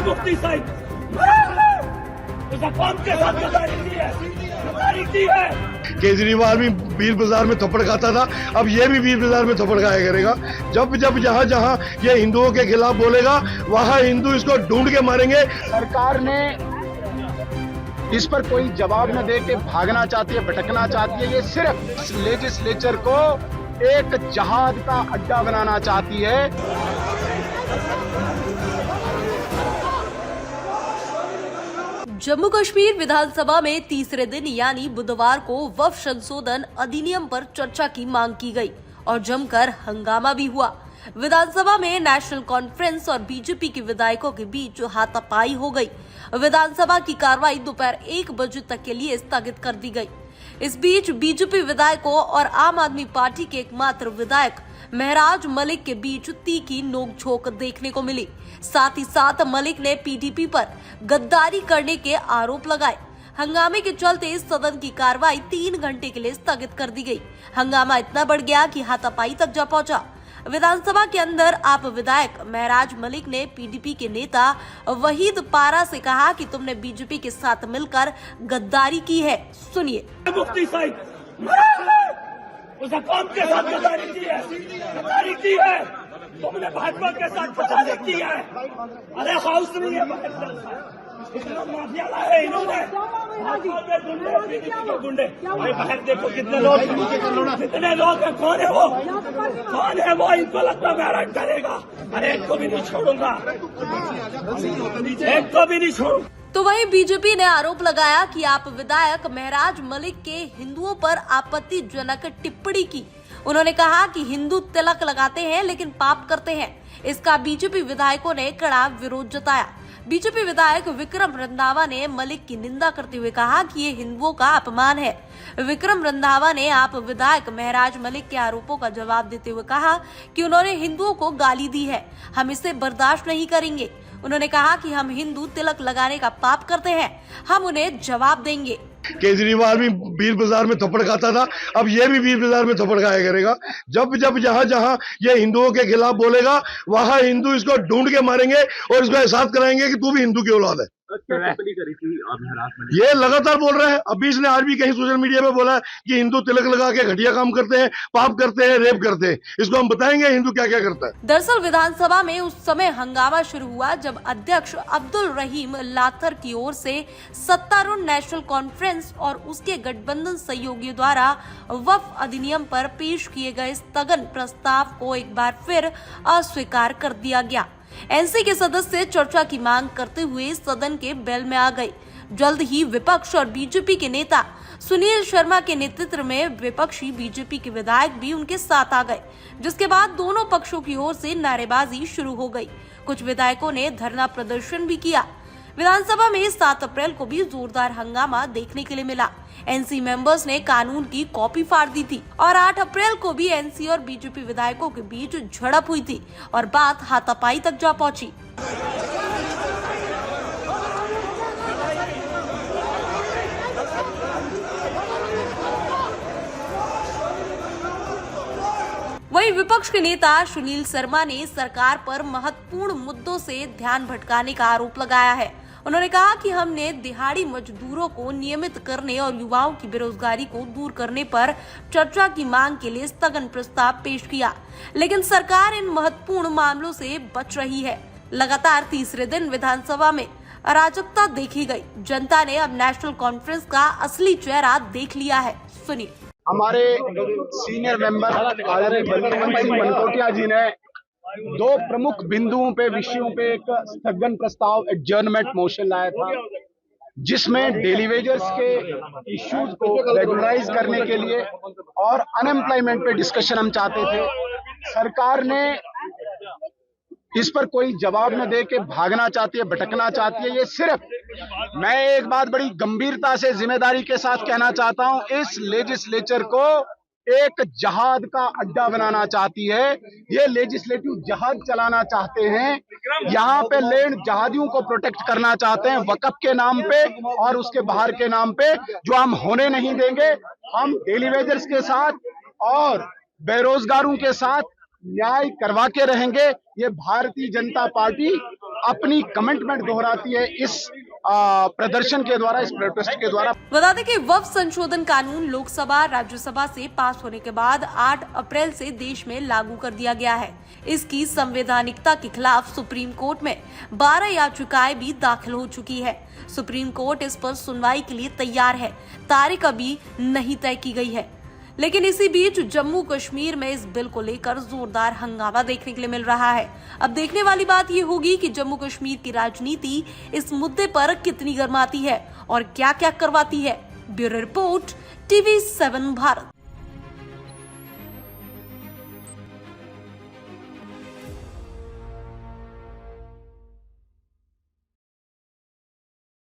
मुफ्ती साहब कौन के साथ गद्दारी की है। केजरीवाल भी वीर बाजार में थप्पड़ खाता था, अब ये भी वीर बाजार में थप्पड़ खाया करेगा। जब जब जहाँ जहाँ ये हिंदुओं के खिलाफ बोलेगा वहाँ हिंदू इसको ढूंढ के मारेंगे। सरकार ने इस पर कोई जवाब न दे के भागना चाहती है, भटकना चाहती है। ये सिर्फ लेजिस्लेचर को एक जहाद का अड्डा बनाना चाहती है। जम्मू कश्मीर विधानसभा में तीसरे दिन यानी बुधवार को वक्फ संशोधन अधिनियम पर चर्चा की मांग की गई और जमकर हंगामा भी हुआ। विधानसभा में नेशनल कॉन्फ्रेंस और बीजेपी के विधायकों के बीच हाथापाई हो गई। विधानसभा की कार्रवाई दोपहर 1 बजे तक के लिए स्थगित कर दी गई। इस बीच बीजेपी विधायकों और आम आदमी पार्टी के एकमात्र विधायक महराज मलिक के बीच तीखी नोकझोंक देखने को मिली। साथ ही साथ मलिक ने पीडीपी पर गद्दारी करने के आरोप लगाए। हंगामे के चलते सदन की कार्रवाई 3 घंटे के लिए स्थगित कर दी गई। हंगामा इतना बढ़ गया कि हाथापाई तक जा पहुंचा। विधानसभा के अंदर आप विधायक महराज मलिक ने पीडीपी के नेता वहीद पारा से कहा कि तुमने बीजेपी के साथ मिलकर गद्दारी की है। सुनिए। मुफ्ती साहब कौन के साथ गद्दारी की है। तुमने भाजपा के साथ गद्दारी की है। अरे हाउस नहीं है, माफिया लाए इन्होंने, गुंडे। भाई बाहर देखो कितने लोग हैं। कौन है वो इनको लगता है मैराज करेगा। अरे एक को भी नहीं छोड़ूंगा, एक को भी नहीं छोड़ूंगा। तो वहीं बीजेपी ने आरोप लगाया कि आप विधायक महराज मलिक के हिंदुओं पर आपत्तिजनक टिप्पणी की। उन्होंने कहा कि हिंदू तिलक लगाते हैं लेकिन पाप करते हैं। इसका बीजेपी विधायकों ने कड़ा विरोध जताया। बीजेपी विधायक विक्रम रंधावा ने मलिक की निंदा करते हुए कहा कि ये हिंदुओं का अपमान है। विक्रम रंधावा ने आप विधायक महराज मलिक के आरोपों का जवाब देते हुए कहा कि उन्होंने हिंदुओं को गाली दी है, हम इसे बर्दाश्त नहीं करेंगे। उन्होंने कहा कि हम हिंदू तिलक लगाने का पाप करते हैं, हम उन्हें जवाब देंगे। केजरीवाल भी वीर बाजार में थप्पड़ खाता था, अब ये भी वीर बाजार में थप्पड़ खाया करेगा। जब जब जहाँ जहाँ ये हिंदुओं के खिलाफ बोलेगा वहाँ हिंदू इसको ढूंढ के मारेंगे और इसको एहसास कराएंगे कि तू भी हिंदू की औलाद है। ये लगातार बोल रहे हैं। अभी इसने आज भी कहीं सोशल मीडिया पे बोला है कि हिंदू तिलक लगा के घटिया काम करते हैं, पाप करते हैं, रेप करते हैं। इसको हम बताएंगे हिंदू क्या क्या करता है। दरअसल विधानसभा में उस समय हंगामा शुरू हुआ जब अध्यक्ष अब्दुल रहीम लाथर की ओर से सत्तारूढ़ नेशनल कॉन्फ्रेंस और उसके गठबंधन सहयोगियों द्वारा वक्फ अधिनियम पर पेश किए गए स्थगन प्रस्ताव को एक बार फिर अस्वीकार कर दिया गया। एनसी के सदस्य चर्चा की मांग करते हुए सदन के बेल में आ गए। जल्द ही विपक्ष और बीजेपी के नेता सुनील शर्मा के नेतृत्व में विपक्षी बीजेपी के विधायक भी उनके साथ आ गए, जिसके बाद दोनों पक्षों की ओर से नारेबाजी शुरू हो गई। कुछ विधायकों ने धरना प्रदर्शन भी किया। विधानसभा में 7 अप्रैल को भी जोरदार हंगामा देखने के लिए मिला। एनसी मेंबर्स ने कानून की कॉपी फाड़ दी थी और 8 अप्रैल को भी एनसी और बीजेपी विधायकों के बीच झड़प हुई थी और बात हाथापाई तक जा पहुंची। वहीं विपक्ष के नेता सुनील शर्मा ने सरकार पर महत्वपूर्ण मुद्दों से ध्यान भटकाने का आरोप लगाया है। उन्होंने कहा कि हमने दिहाड़ी मजदूरों को नियमित करने और युवाओं की बेरोजगारी को दूर करने पर चर्चा की मांग के लिए स्थगन प्रस्ताव पेश किया, लेकिन सरकार इन महत्वपूर्ण मामलों से बच रही है। लगातार तीसरे दिन विधानसभा में अराजकता देखी गई। जनता ने अब नेशनल कॉन्फ्रेंस का असली चेहरा देख लिया है। सुनिए। हमारे सीनियर मेंबर आदरणीय बलवंत सिंह मनकोटिया जी ने 2 प्रमुख बिंदुओं पे विषयों पे एक स्थगन प्रस्ताव एडजर्नमेंट मोशन लाया था, जिसमें डेली वेजर्स के इश्यूज को रेगुलराइज करने के लिए और अनएम्प्लॉयमेंट पे डिस्कशन हम चाहते थे। सरकार ने इस पर कोई जवाब न दे के भागना चाहती है, भटकना चाहती है। ये सिर्फ मैं एक बात बड़ी गंभीरता से जिम्मेदारी के साथ कहना चाहता हूं, इस लेजिस्लेचर को एक जहाद का अड्डा बनाना चाहती है। ये लेजिस्लेटिव जहाज चलाना चाहते हैं, यहाँ पे लैंड जहादियों को प्रोटेक्ट करना चाहते हैं वक़्फ़ के नाम पे और उसके बाहर के नाम पे, जो हम होने नहीं देंगे। हम डेली वेजर्स के साथ और बेरोजगारों के साथ न्याय करवा के रहेंगे। ये भारतीय जनता पार्टी अपनी कमिटमेंट दोहराती है इस प्रदर्शन के द्वारा, इस प्रोटेस्ट के द्वारा। बता दें कि वक्फ संशोधन कानून लोकसभा राज्यसभा से पास होने के बाद 8 अप्रैल से देश में लागू कर दिया गया है। इसकी संवैधानिकता के खिलाफ सुप्रीम कोर्ट में 12 याचिकाएं भी दाखिल हो चुकी है। सुप्रीम कोर्ट इस पर सुनवाई के लिए तैयार है। तारीख अभी नहीं तय की गई है, लेकिन इसी बीच जम्मू कश्मीर में इस बिल को लेकर जोरदार हंगामा देखने के लिए मिल रहा है। अब देखने वाली बात ये होगी कि जम्मू कश्मीर की राजनीति इस मुद्दे पर कितनी गर्माती है और क्या क्या करवाती है। Bureau report, TV7 Bharat.